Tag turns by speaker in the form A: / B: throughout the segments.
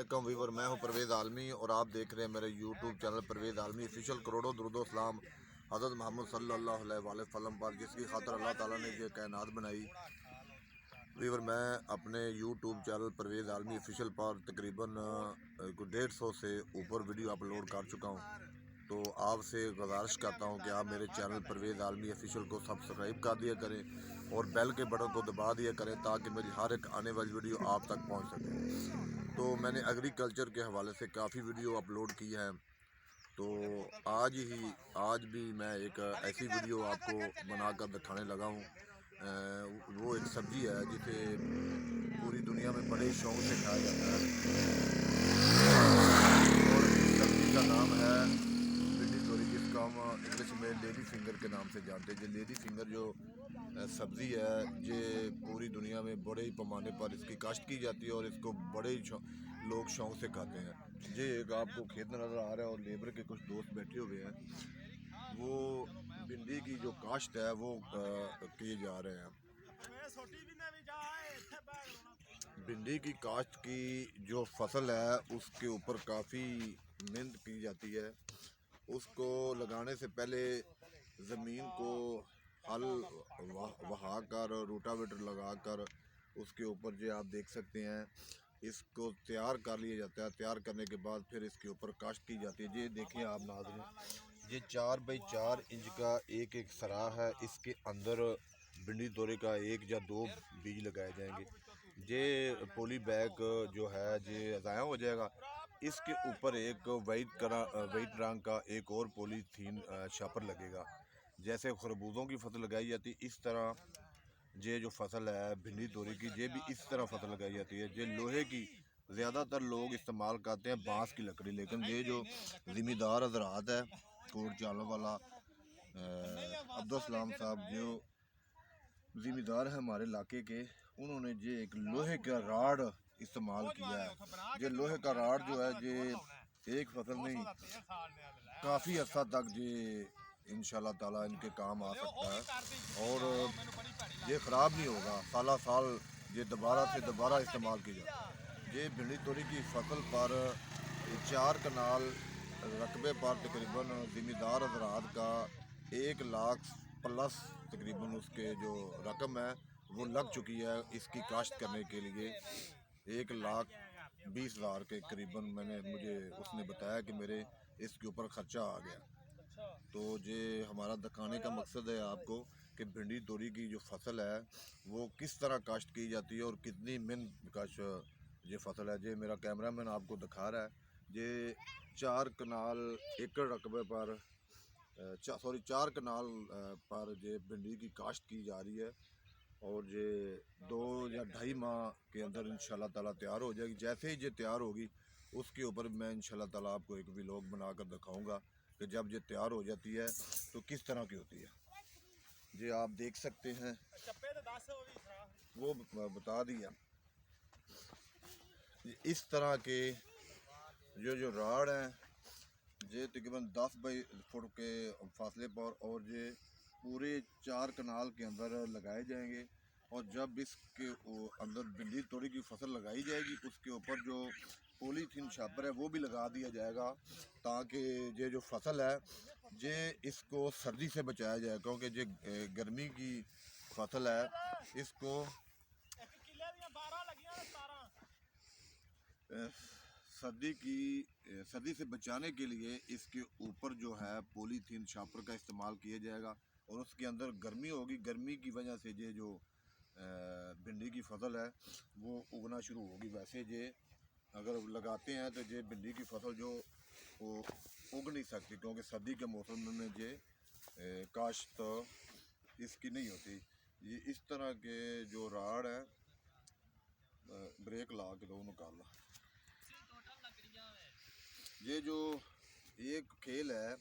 A: Welcome Weaver. मैं हूं परवेज़ आलमी और आप देख रहे हैं मेरे यूट्यूब चैनल परवेज़ आलमी ऑफिशियल। करोड़ों दुरूद सलाम हज़रत मोहम्मद सल्लल्लाहु अलैहि वसल्लम पर, जिसकी खातर अल्लाह ताला ने ये कायनात बनाई। वीवर, मैं अपने यूट्यूब चैनल परवेज़ आलमी ऑफिशियल पर तकरीबन 150 से ऊपर वीडियो अपलोड कर चुका हूँ। तो आपसे गुजारिश करता हूँ कि आप मेरे चैनल परवेज़ आलमी ऑफिशियल को सब्सक्राइब कर दिया करें और बेल के बटन को दबा दिया करें ताकि मेरी हर एक आने वाली वीडियो आप तक पहुँच सके। तो मैंने एग्रीकल्चर के हवाले से काफ़ी वीडियो अपलोड की है। तो आज भी मैं एक ऐसी वीडियो आपको बनाकर दिखाने लगा हूँ। वो एक सब्ज़ी है जिसे पूरी दुनिया में बड़े शौक से खाया जाता है और इस सब्ज़ी का नाम है भिंडी तोरी, जिसका हम इंग्लिश में लेडी फिंगर के नाम से जानते हैं। जो लेडी फिंगर जो सब्ज़ी है, ये पूरी दुनिया में बड़े ही पैमाने पर इसकी काश्त की जाती है और इसको बड़े ही लोग शौक से खाते हैं। ये एक आपको खेत नज़र आ रहा है और लेबर के कुछ दोस्त बैठे हुए हैं। वो भिंडी की जो काश्त है वो किए जा रहे हैं। भिंडी की काश्त की जो फसल है उसके ऊपर काफ़ी मेहनत की जाती है। उसको लगाने से पहले ज़मीन को हल वहा कर रोटावेटर लगा कर उसके ऊपर जो आप देख सकते हैं इसको तैयार कर लिया जाता है। तैयार करने के बाद फिर इसके ऊपर काश्त की जाती है। ये देखिए आप नाज़रीन, ये 4 बाई 4 इंच का एक एक सरा है। इसके अंदर भिंडी तोरी का 1 या 2 बीज लगाए जाएंगे। ये पोली बैग जो है ये ज़ाया हो जाएगा। इसके ऊपर एक वाइट रंग का एक और पॉलीथीन शापर लगेगा। जैसे खरबूजों की फसल लगाई जाती है इस तरह ये जो फसल है भिंडी तोरी की, ये भी इस तरह फसल लगाई जाती है। ये लोहे की ज़्यादातर लोग इस्तेमाल करते हैं, बांस की लकड़ी, लेकिन ये जो ज़िम्मेदार हजरात है कोट चाल वाला अब्दुल सलाम साहब जो ज़िम्मेदार है हमारे इलाके के, उन्होंने ये एक लोहे का राड इस्तेमाल किया है। ये लोहे का राड जो है ये एक फसल नहीं काफ़ी अर्सा तक ये इंशाल्लाह ताला इनके काम आ सकता है और ये ख़राब नहीं होगा। साला साल ये दोबारा से दोबारा इस्तेमाल की जाता है। ये भिंडी तोरी की फसल पर 4 कनाल रकबे पर तकरीबन ज़िम्मेदार हजरात का 1 लाख प्लस तकरीबन उसके जो रकम है वो लग चुकी है। इसकी काश्त करने के लिए 1,20,000 के करीबन मुझे उसने बताया कि मेरे इसके ऊपर ख़र्चा आ गया। तो ये हमारा दिखाने का मकसद है आपको कि भिंडी तोरी की जो फसल है वो किस तरह काश्त की जाती है और कितनी मेहनत का ये फसल है। ये मेरा कैमरामैन आपको दिखा रहा है। ये 4 कनाल एकड़ रकबे पर 4 कनाल पर ये भिंडी की काश्त की जा रही है और ये 2 या 2.5 माह के अंदर इंशाल्लाह ताला तैयार हो जाएगी। जैसे ही ये तैयार होगी उसके ऊपर मैं इंशाल्लाह ताला आपको एक व्लॉग बनाकर दिखाऊंगा कि जब ये तैयार हो जाती है तो किस तरह की होती है। ये आप देख सकते हैं, वो बता दिया। इस तरह के जो राड हैं ये तकरीबन 10 बाई फुट के फासले पर और ये पूरे 4 कनाल के अंदर लगाए जाएंगे। और जब इसके अंदर भिंडी तोरी की फसल लगाई जाएगी उसके ऊपर जो पॉलीथीन शापर है वो भी लगा दिया जाएगा ताकि ये जो फसल है ये इसको सर्दी से बचाया जाए, क्योंकि ये गर्मी की फसल है। इसको सर्दी से बचाने के लिए इसके ऊपर जो है पॉलीथीन शापर का इस्तेमाल किया जाएगा और उसके अंदर गर्मी होगी। गर्मी की वजह से ये जो भिंडी की फसल है वो उगना शुरू होगी। वैसे ये अगर लगाते हैं तो ये भिंडी की फसल जो वो उग नहीं सकती, क्योंकि सर्दी के मौसम में ये काश्त इसकी नहीं होती। ये इस तरह के जो राड है ब्रेक ला के दो निकाल। ये जो एक खेल है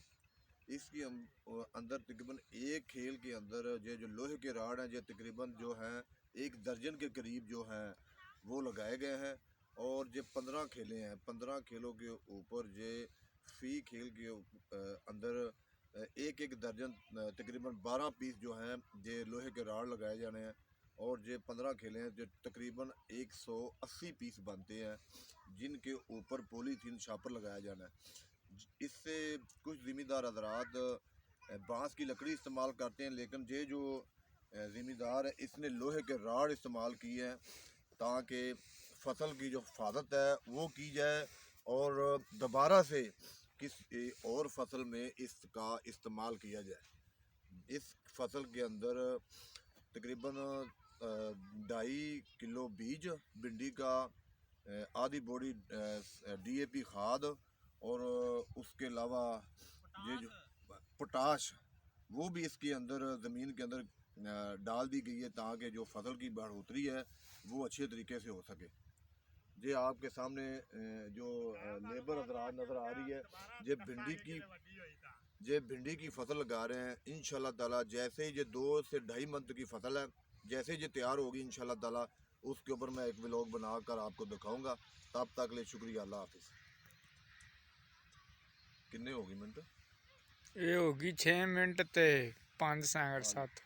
A: इसकी अंदर तकरीबन एक खेल के अंदर ये जो लोहे के राड हैं ये तकरीबन जो हैं 1 दर्जन के करीब जो हैं वो लगाए गए हैं और ये 15 खेले हैं। 15 खेलों के ऊपर ये फी खेल के अंदर एक एक दर्जन तकरीबन 12 पीस जो हैं ये लोहे के राड लगाए जाने हैं और ये 15 खेले हैं जो तकरीबन 180 पीस बनते हैं। जिनके ऊपर पॉलीथीन छापर लगाया जाना है। इससे कुछ ज़मींदार हज़रात बांस की लकड़ी इस्तेमाल करते हैं, लेकिन ये जो ज़मींदार है इसने लोहे के राड इस्तेमाल किए हैं ताकि फसल की जो हिफाजत है वो की जाए और दोबारा से किसी और फसल में इसका इस्तेमाल किया जाए। इस फसल के अंदर तकरीबन 2.5 किलो बीज भिंडी का, आधी बोरी DAP खाद और उसके अलावा ये जो पोटाश वो भी इसके अंदर ज़मीन के अंदर डाल दी गई है ताकि जो फसल की बढ़ोतरी है वो अच्छे तरीके से हो सके। ये आपके सामने जो लेबर हज़रात नज़र आ रही है, ये भिंडी की फसल लगा रहे हैं। इंशाल्लाह ताला जैसे ही ये 2 से 2.5 मंथ की फसल है, जैसे ही ये तैयार होगी इंशाल्लाह ताला उसके ऊपर मैं एक व्लॉग बनाकर आपको दिखाऊंगा। तब तक ले शुक्रिया, अल्लाह हाफिज़। कितने होगी मिनट?
B: ये होगी 6 मिनट ते 5 सैकंड 7।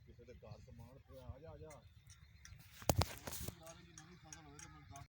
A: किसी के घर समान पे आ जा